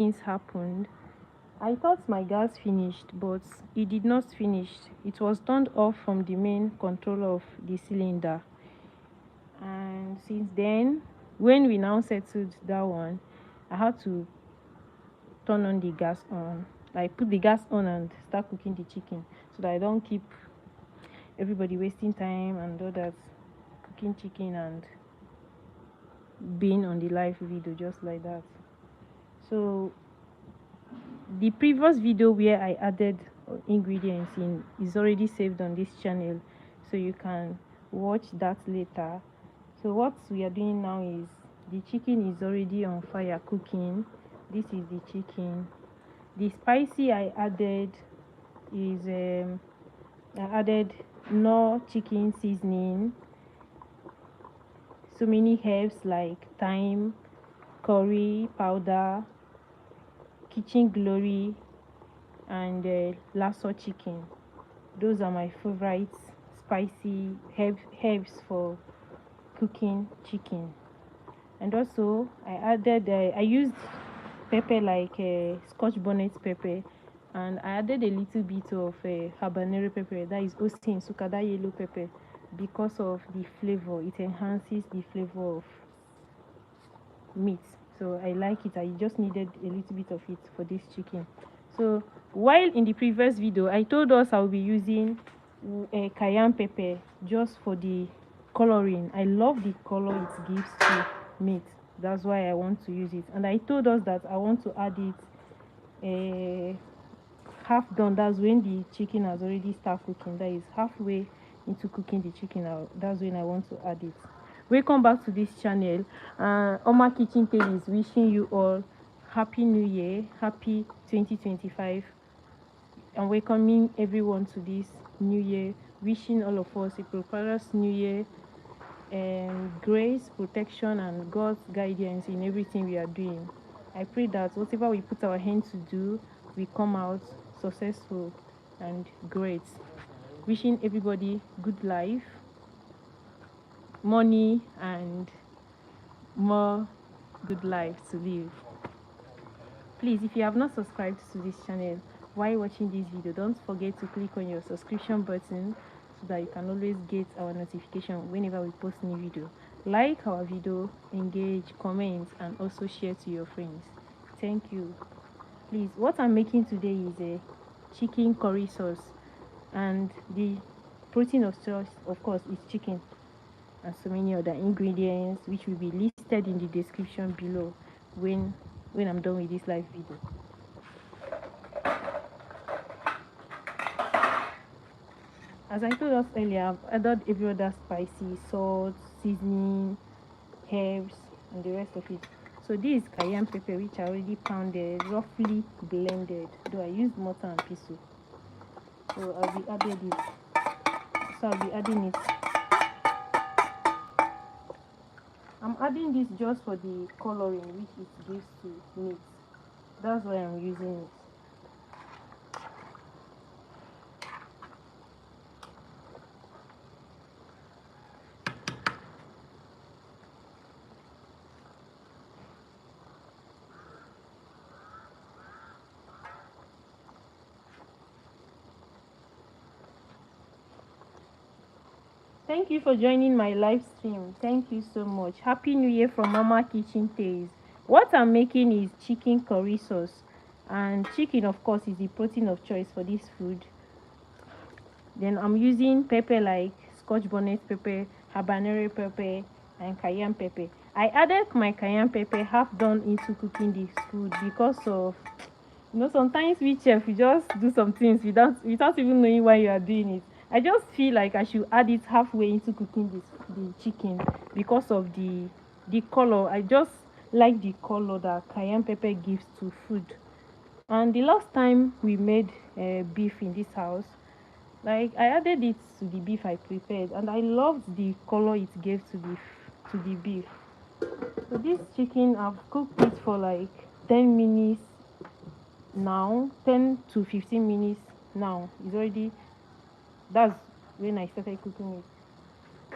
things happened. I thought my gas finished, but it did not finish. It was turned off from the main control of the cylinder. And since then, when we now settled that one, I had to turn on the gas on, like put the gas on and start cooking the chicken, so that I don't keep everybody wasting time and all that, cooking chicken and being on the live video just like that. So the previous video where I added ingredients in is already saved on this channel, so you can watch that later. So what we are doing now is, the chicken is already on fire cooking. This is the chicken. The spicy I added is I added no chicken seasoning, so many herbs like thyme, curry powder, kitchen glory, and lasso chicken. Those are my favorite spicy herbs for cooking chicken. And also I used pepper like scotch bonnet pepper, and I added a little bit of habanero pepper, that is osin suka, that yellow pepper, because of the flavor. It enhances the flavor of meat, so I like it. I just needed a little bit of it for this chicken. So while in the previous video I told us I'll be using cayenne pepper just for the coloring. I love the color it gives to meat, that's why I want to use it. And I told us that I want to add it half done, that's when the chicken has already started cooking, that is halfway into cooking the chicken out, that's when I want to add it. Welcome back to this channel. Oma Kitchentales is wishing you all happy new year, happy 2025, and welcoming everyone to this new year, wishing all of us a prosperous new year, and grace, protection, and God's guidance in everything we are doing. I pray that whatever we put our hand to do, we come out successful and great. Wishing everybody good life, money, and more good life to live. Please, if you have not subscribed to this channel while watching this video, don't forget to click on your subscription button, so that you can always get our notification whenever we post new video. Like our video, engage, comment, and also share to your friends. Thank you. Please, what I'm making today is a chicken curry sauce, and the protein of choice, of course, is chicken, and so many other ingredients which will be listed in the description below when I'm done with this live video. As I told us earlier, I've added every other spicy, salt, seasoning, herbs, and the rest of it. So this is cayenne pepper, which I already pounded, roughly blended, though I used mortar and pestle. So I'll be adding it. I'm adding this just for the coloring which it gives to meat. That's why I'm using it. Thank you for joining my live stream. Thank you so much. Happy New Year from Oma Kitchentales. What I'm making is chicken curry sauce, and chicken, of course, is the protein of choice for this food. Then I'm using pepper like scotch bonnet pepper, habanero pepper, and cayenne pepper. I added my cayenne pepper half done into cooking this food because of, sometimes we chef, we just do some things without even knowing why you are doing it. I just feel like I should add it halfway into cooking the chicken, because of the color. I just like the color that cayenne pepper gives to food. And the last time we made beef in this house, like I added it to the beef I prepared, and I loved the color it gave to the beef. So this chicken, I've cooked it for like 10 minutes now, 10 to 15 minutes now. It's already, that's when I started cooking it.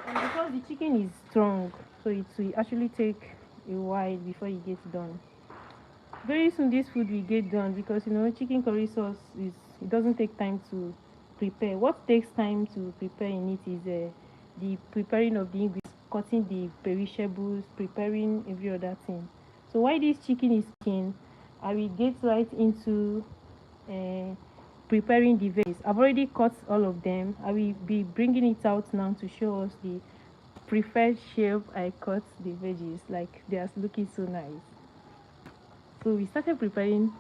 And because the chicken is strong, so it will actually take a while before it gets done. very soon this food will get done, because chicken curry sauce it doesn't take time to prepare. What takes time to prepare in it is the preparing of the ingredients, cutting the perishables, preparing every other thing. So while this chicken is cooking, I will get right into uh, preparing the veggies. I've already cut all of them. I will be bringing it out now to show us the preferred shape I cut the veggies. Like, they are looking so nice. So we started preparing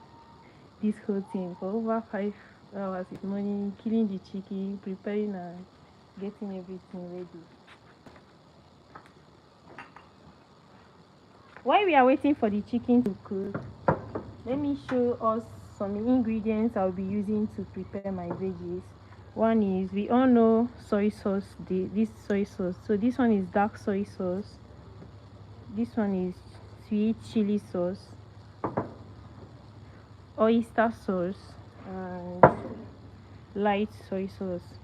this whole thing for over 5 hours this morning, killing the chicken, preparing and getting everything ready. While we are waiting for the chicken to cook, let me show us some ingredients I'll be using to prepare my veggies. One is, we all know soy sauce, this soy sauce. So this one is dark soy sauce. This one is sweet chili sauce, oyster sauce, and light soy sauce.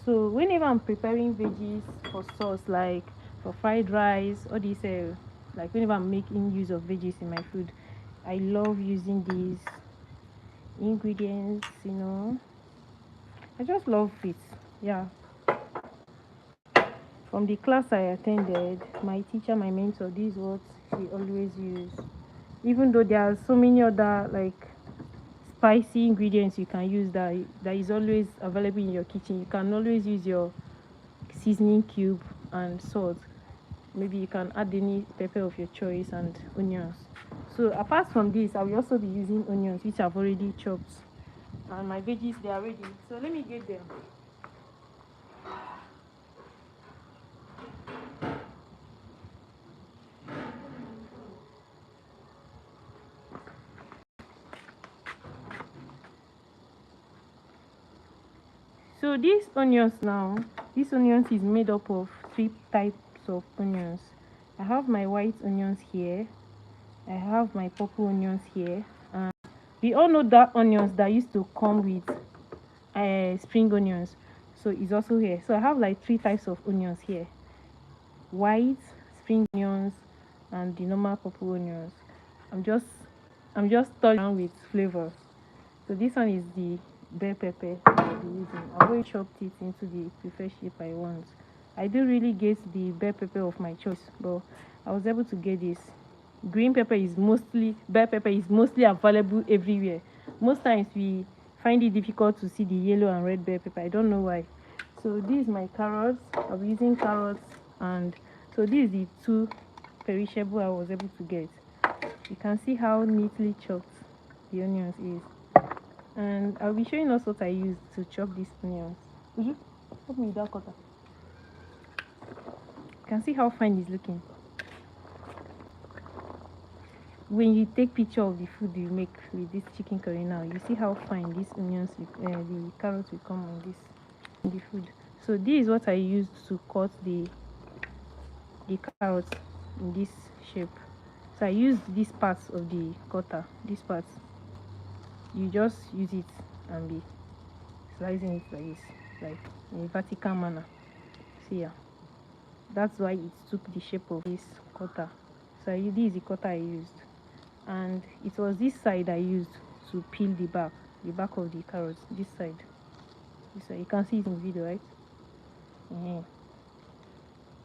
So whenever I'm preparing veggies for sauce, like for fried rice, all these like whenever I'm making use of veggies in my food, I love using these ingredients. I just love it. Yeah. From the class I attended, my teacher, my mentor, this is what she always used. Even though there are so many other like spicy ingredients you can use that is always available in your kitchen, you can always use your seasoning cube and salt. Maybe you can add any pepper of your choice and onions. So apart from this, I will also be using onions, which I've already chopped, and my veggies, they are ready. So let me get them. So this onions is made up of three types of onions. I have my white onions here, I have my purple onions here, and we all know that onions that used to come with spring onions, so it's also here. So I have like three types of onions here: white, spring onions, and the normal purple onions. I'm just touching around with flavors. So this one is the bell pepper I'll be using. I've already chopped it into the preferred shape I want. I do really get the bell pepper of my choice, but I was able to get this. Bell pepper is mostly available everywhere. Most times we find it difficult to see the yellow and red bell pepper. I don't know why. So this is my carrots. I'll be using carrots, and so this is the two perishable I was able to get. You can see how neatly chopped the onions is. And I'll be showing us what I used to chop these onions. Would you help me with that cutter? You can see how fine it's looking. When you take picture of the food you make with this chicken curry now, you see how fine these onions, the carrots will come on the food. So this is what I used to cut the carrots in this shape. So I used these parts of the cutter. These parts, you just use it and be slicing it like this, like in a vertical manner. See here, that's why it took the shape of this cutter. So this is the cutter I used, and it was this side I used to peel the back of the carrots. This side, you can see it in the video, right?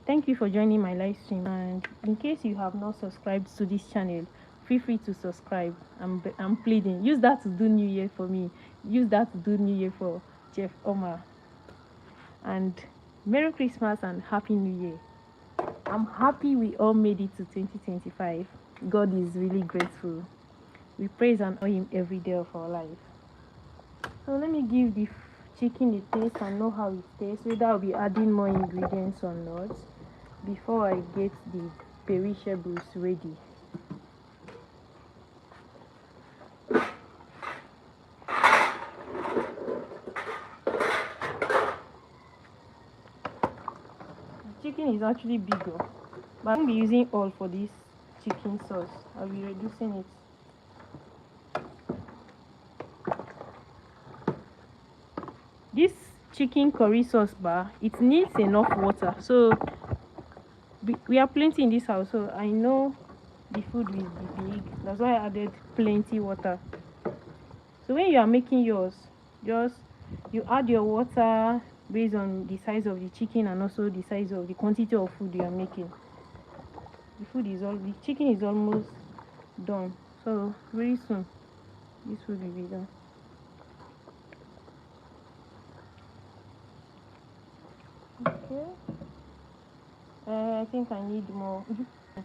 Thank you for joining my live stream, and in case you have not subscribed to this channel, feel free to subscribe. I'm pleading, use that to do New Year for me, use that to do New Year for Chef Oma. And Merry Christmas and Happy New Year. I'm happy we all made it to 2025. God is really grateful. We praise and honor him every day of our life. So let me give the chicken a taste and know how it tastes, whether I'll be adding more ingredients or not, before I get the perishables ready. The chicken is actually bigger, but I won't be using all for this chicken sauce. I'll be reducing it. This chicken curry sauce bar, it needs enough water, so we are plenty in this house, so I know the food will be big That's why I added plenty water. So when you are making yours, just you add your water based on the size of the chicken and also the size of the quantity of food you are making. The chicken is almost done. So very soon this food will be done. Okay. I think I need more. I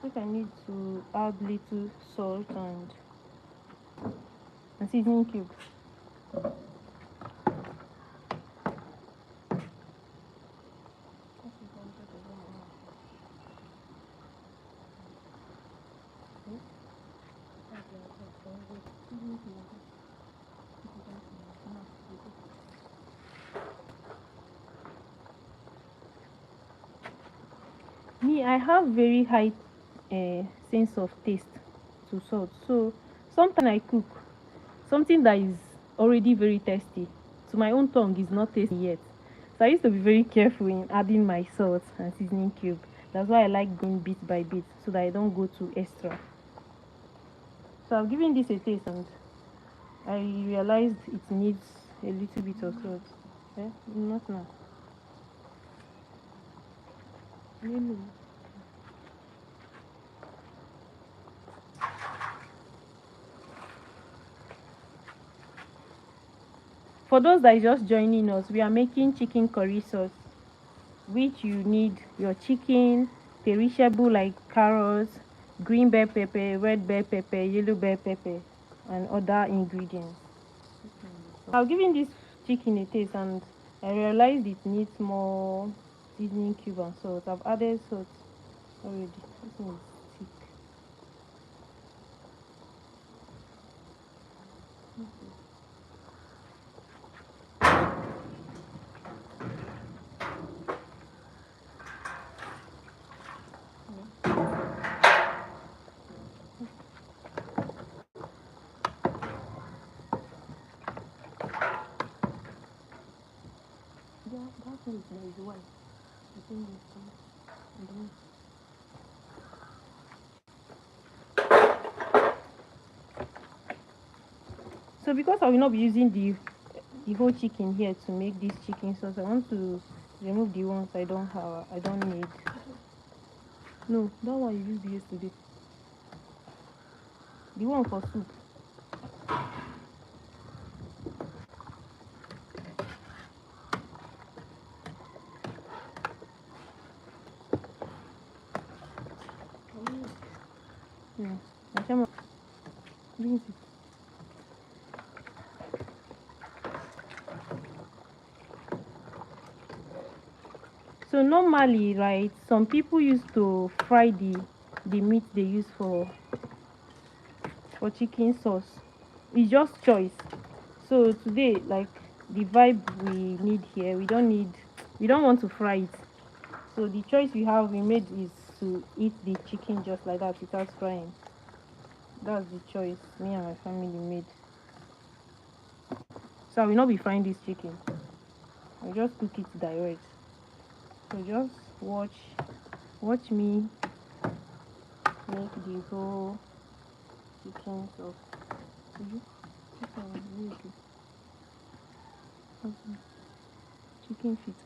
think I need to add little salt and seasoning cube. Me, I have very high sense of taste to salt. So sometimes I cook something that is already very tasty. To my own tongue is not tasty yet. So I used to be very careful in adding my salt and seasoning cube. That's why I like going bit by bit so that I don't go too extra. So I've given this a taste and I realized it needs a little bit of salt. Eh? Not now. Really? For those that are just joining us, we are making chicken curry sauce, which you need your chicken, perishable like carrots, green bell pepper, red bell pepper, yellow bell pepper, and other ingredients. I've given this chicken a taste and I realized it needs more seasoning cube and salt. I've added salt already. This one is thick. Yeah, that one is white. I think this one. So because I will not be using the whole chicken here to make this chicken sauce, I want to remove the ones I don't need. No, that one you used yesterday. The one for soup. Yeah. Ashama, bring it. So normally, right, some people used to fry the meat they use for chicken sauce. It's just choice. So today, like the vibe we need here, we don't want to fry it. So the choice we made is to eat the chicken just like that without frying. That's the choice me and my family made. So I will not be frying this chicken. I'll just cook it direct. So just watch me make the whole chicken sauce. Chicken feet.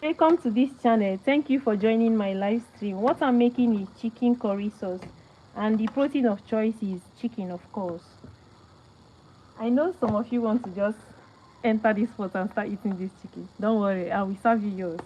Welcome to this channel. Thank you for joining my live stream. What I'm making is chicken curry sauce, and the protein of choice is chicken, of course. I know some of you want to just enter this pot and start eating this chicken. Don't worry, I will serve you yours.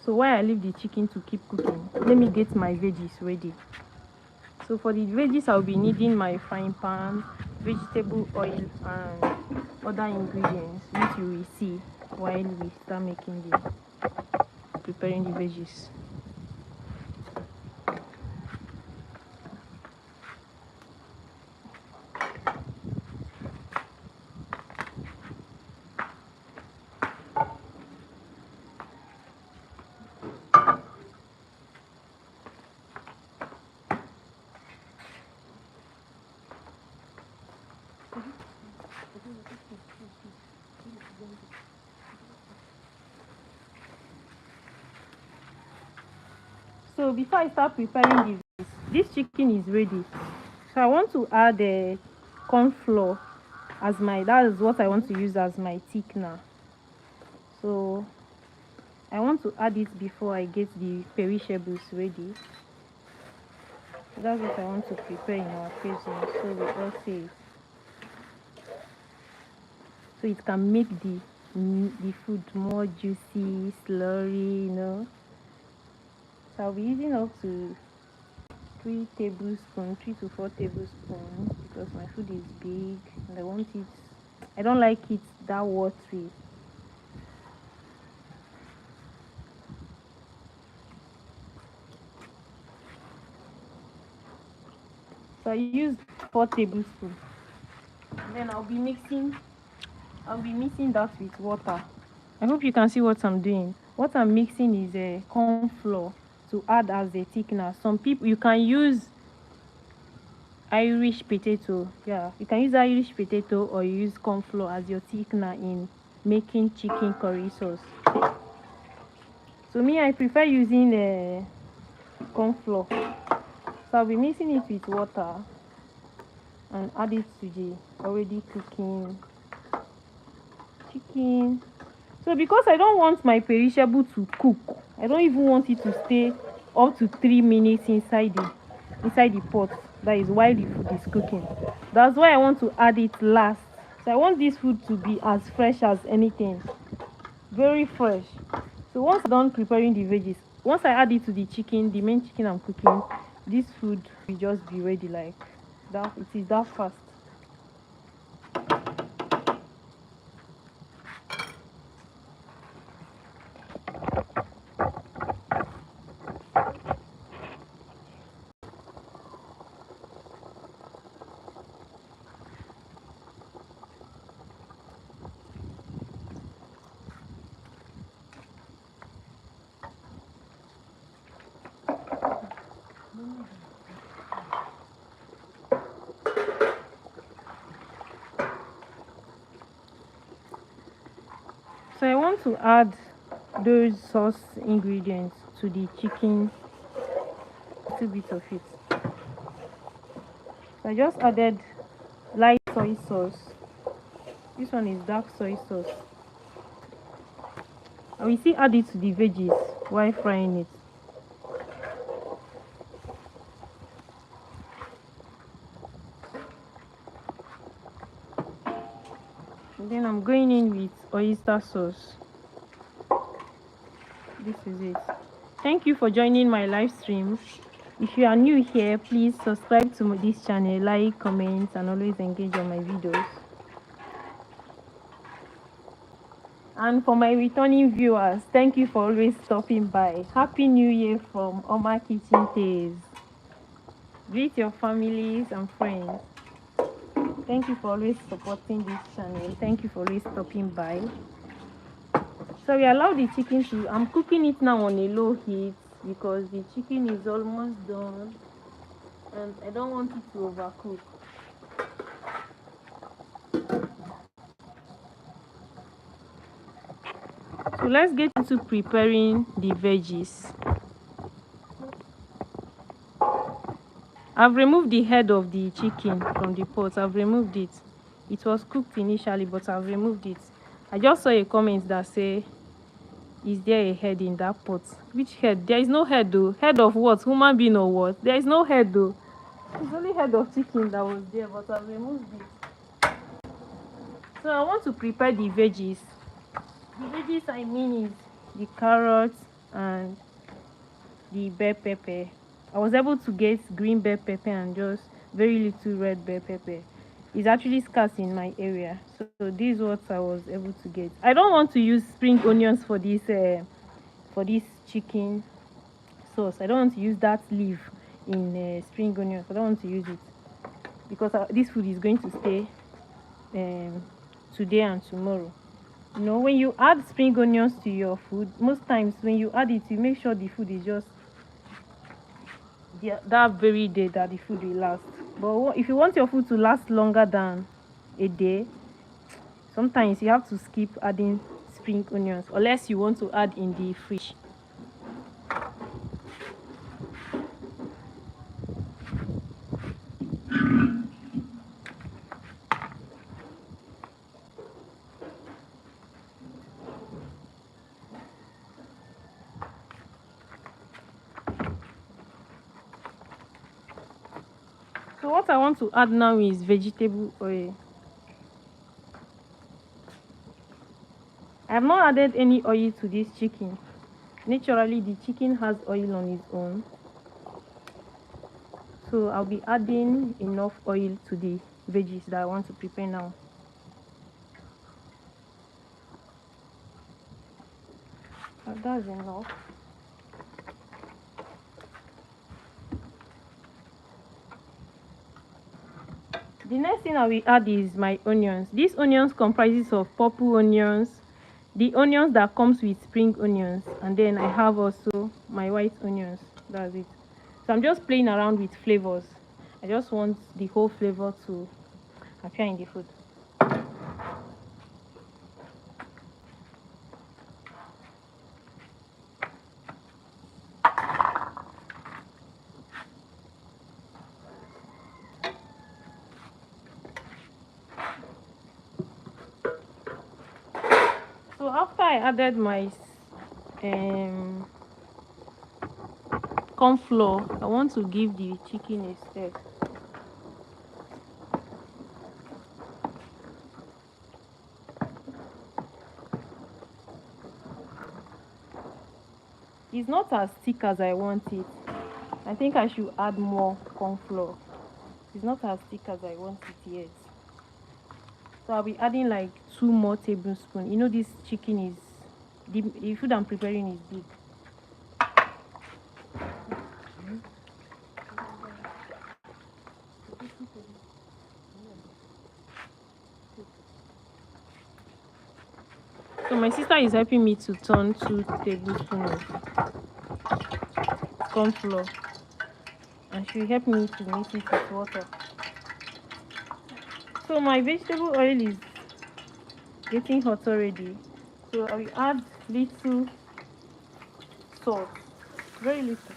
So while I leave the chicken to keep cooking, let me get my veggies ready. So for the veggies, I'll be needing my frying pan, vegetable oil, and other ingredients which you will see while we start making the preparing the veggies. So before I start preparing this chicken is ready. So I want to add the corn flour as that is what I want to use as my thickener. So I want to add it before I get the perishables ready. So that's what I want to prepare in our present. So we all say it. So it can make the food more juicy, slurry, So I'll be using up to 3 tablespoons, 3 to 4 tablespoons, because my food is big and I don't like it that watery. So I used 4 tablespoons. Then I'll be mixing that with water. I hope you can see what I'm doing. What I'm mixing is a corn flour to add as a thickener. Some people, you can use Irish potato. Yeah, you can use Irish potato or use corn flour as your thickener in making chicken curry sauce. So me, I prefer using corn flour. So I'll be mixing it with water and add it to the already cooking chicken. So because I don't want my perishable to cook, I don't even want it to stay up to 3 minutes inside the pot. That is while the food is cooking. That's why I want to add it last. So I want this food to be as fresh as anything, very fresh. So once I'm done preparing the veggies, once I add it to the chicken, the main chicken I'm cooking, this food will just be ready like that. It is that fast. So I want to add those sauce ingredients to the chicken, a little bit of it. So I just added light soy sauce. This one is dark soy sauce. I will still add it to the veggies while frying it. And then I'm going in with oyster sauce. This is it. Thank you for joining my live stream. If you are new here, please subscribe to this channel, like, comment, and always engage on my videos. And for my returning viewers, thank you for always stopping by. Happy New Year from Oma Kitchentales. Greet your families and friends. Thank you for always supporting this channel. Thank you for always stopping by. So we allow the chicken to, I'm cooking it now on a low heat because the chicken is almost done and I don't want it to overcook. So let's get into preparing the veggies. I've removed the head of the chicken from the pot. I've removed it. It was cooked initially, but I've removed it. I just saw a comment that say, is there a head in that pot? Which head? There is no head though. Head of what? Human being or what? There is no head though. It's only head of chicken that was there, but I've removed it. So I want to prepare the veggies. The veggies I mean is the carrots and the bell pepper. I was able to get green bell pepper and just very little red bell pepper. It's actually scarce in my area, so this is what I was able to get. I don't want to use spring onions for this chicken sauce. I don't want to use that leaf in spring onions. I don't want to use it because this food is going to stay um, today and tomorrow. You know, when you add spring onions to your food, most times when you add it, you make sure the food is just that very day that the food will last. But if you want your food to last longer than a day, sometimes you have to skip adding spring onions unless you want to add in the fridge. So what I want to add now is vegetable oil. I have not added any oil to this chicken. Naturally, the chicken has oil on its own. So I'll be adding enough oil to the veggies that I want to prepare now. That's enough. The next thing I will add is my onions. These onions comprises of purple onions, the onions that comes with spring onions, and then I have also my white onions. That's it. So I'm just playing around with flavors. I just want the whole flavor to appear in the food. So after I added my corn flour, I want to give the chicken a stir. It's not as thick as I want it. I think I should add more corn flour. It's not as thick as I want it yet. So I'll be adding like 2 more tablespoons. You know, this chicken is the food I'm preparing is big. So my sister is helping me to turn 2 tablespoons of corn flour, and she will help me to mix it with water. So my vegetable oil is getting hot already. So I will add little salt, very little.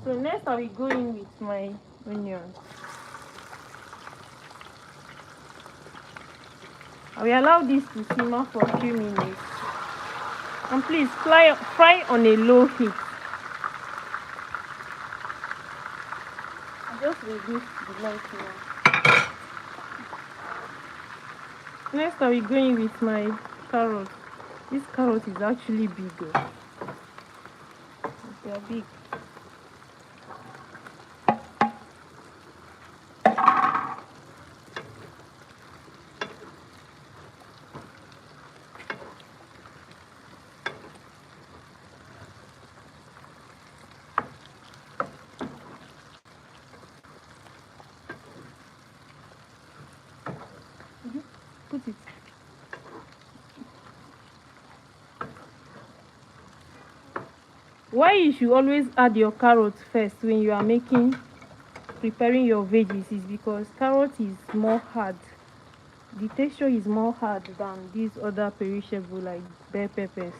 So next I will go in with my onions. I will allow this to simmer for a few minutes. And please fry on a low heat. I just reduce the light now. Next I will go in with my carrot. This carrot is actually big. They are big. Put it. Why you should always add your carrots first when you are preparing your veggies is because carrot is more hard. The texture is more hard than these other perishable like bell peppers.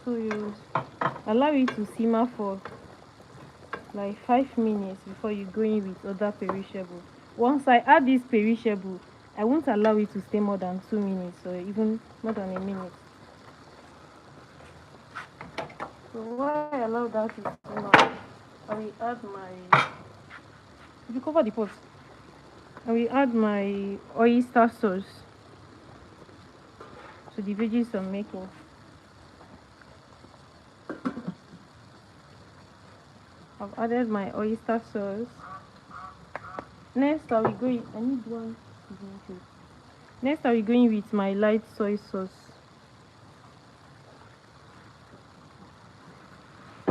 So you allow it to simmer for like 5 minutes before you go in with other perishable. Once I add this perishable, I won't allow it to stay more than 2 minutes or even more than a minute. So while I allow that to simmer, I will add my... If you cover the pot, I will add my oyster sauce to the veggies I'm making. I've added my oyster sauce. Next I will go in, I need one seasoning cube. Next I will go in with my light soy sauce.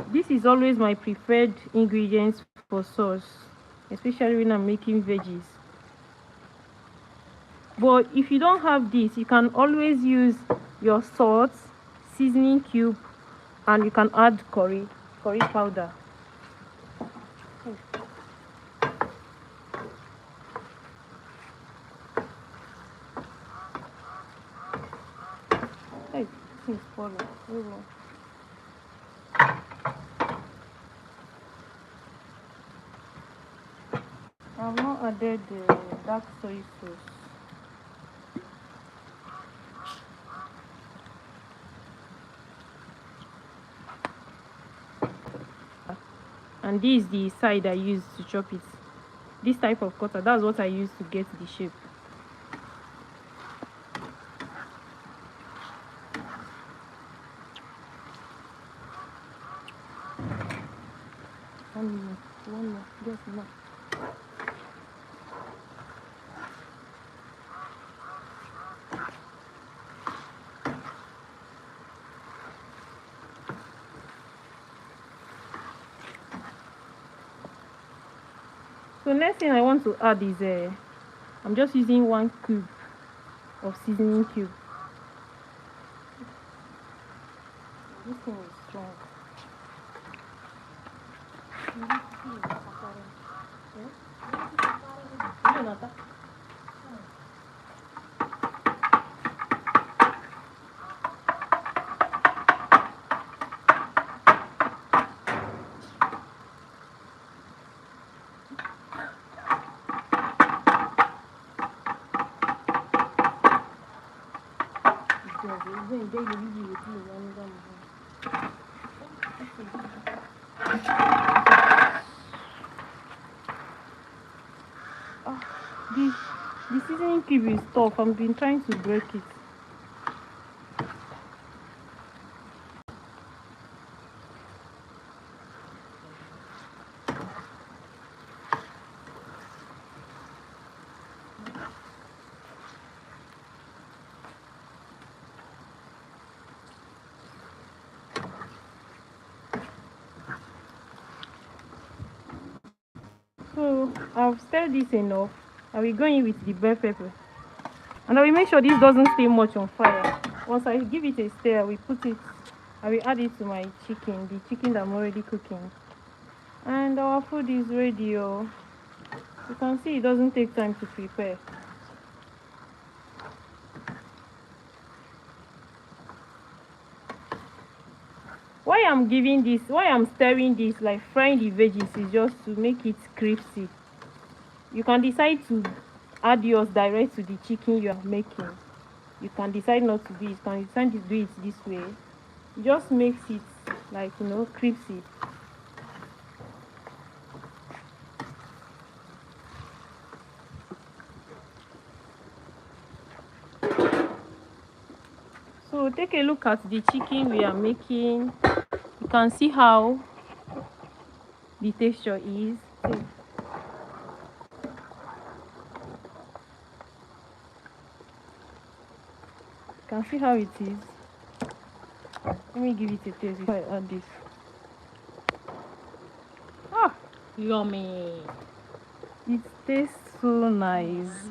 This is always my preferred ingredients for sauce, especially when I'm making veggies. But if you don't have this, you can always use your salt, seasoning cube, and you can add curry powder. Hey, this is falling. I've not added the dark soy sauce. And this is the side I use to chop it. This type of cutter, that's what I use to get the shape. One more, just enough. So next thing I want to add is I'm just using 1 cube of seasoning cube. This thing is strong. The seasoning cube is tough. I've been trying to break it. So I've stirred this enough. I will go in with the bell pepper, and I will make sure this doesn't stay much on fire. Once I give it a stir, I will add it to my chicken, the chicken that I'm already cooking. And our food is ready. You can see it doesn't take time to prepare. Why I'm stirring this, like frying the veggies, is just to make it crispy. You can decide to add yours direct to the chicken you are making. You can decide not to do it. You can decide to do it this way. It just makes it like, crispy. So take a look at the chicken we are making. You can see how the texture is. You can see how it is. Let me give it a taste before I add this. Ah, yummy. It tastes so nice.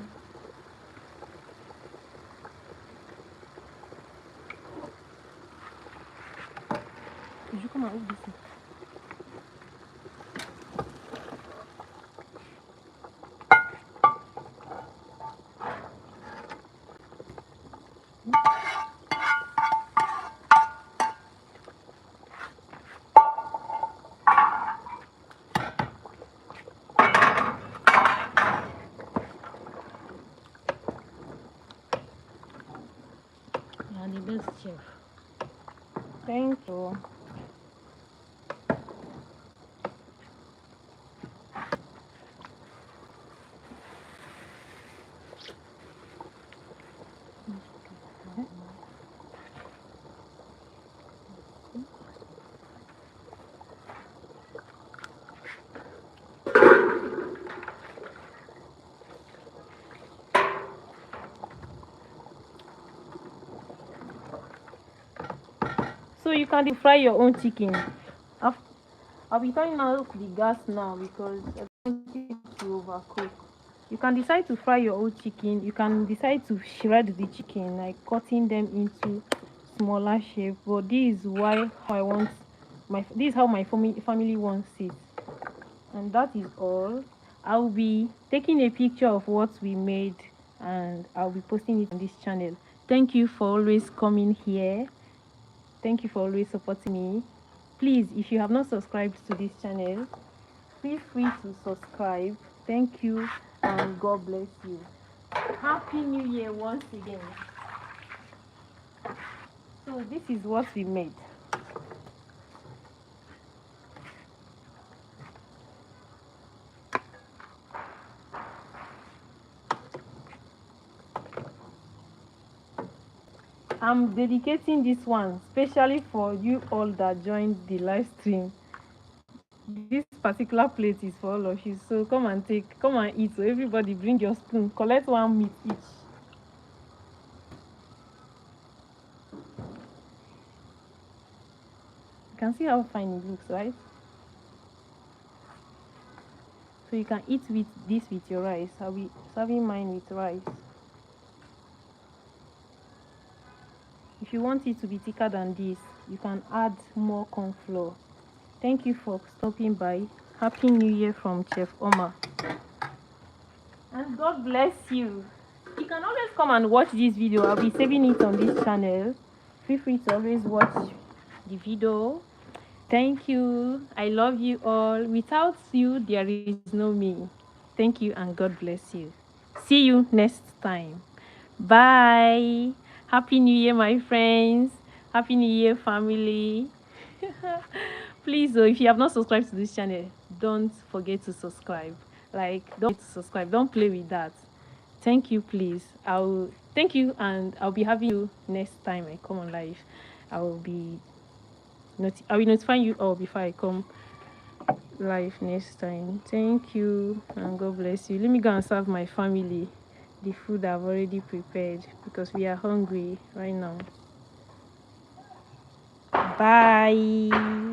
Did you come and open this? The best chef. Thank you. So you can fry your own chicken. I'll be turning out the gas now because I don't want it to overcook. You can decide to fry your own chicken. You can decide to shred the chicken, like cutting them into smaller shape. But this is why how I want this is how my family wants it. And that is all. I'll be taking a picture of what we made and I'll be posting it on this channel. Thank you for always coming here. Thank you for always supporting me. Please, if you have not subscribed to this channel, feel free to subscribe. Thank you and God bless you. Happy New Year once again. So this is what we made. I'm dedicating this one specially for you all that joined the live stream. This particular plate is for all of you, so come and eat. So everybody bring your spoon, collect one meat each. You can see how fine it looks, right? So you can eat with this with your rice. I'll be serving mine with rice. If you want it to be thicker than this, you can add more corn flour. Thank you for stopping by. Happy New Year from Chef Oma. And God bless you. You can always come and watch this video. I'll be saving it on this channel. Feel free to always watch the video. Thank you. I love you all. Without you, there is no me. Thank you and God bless you. See you next time. Bye. Happy New Year, my friends. Happy New Year, family. Please, though, if you have not subscribed to this channel, don't forget to subscribe. Like, don't forget to subscribe. Don't play with that. Thank you, please. I'll thank you, and I'll be having you next time I come on live. I will be I will notify you all before I come live next time. Thank you and God bless you. Let me go and serve my family the food I've already prepared because we are hungry right now. Bye.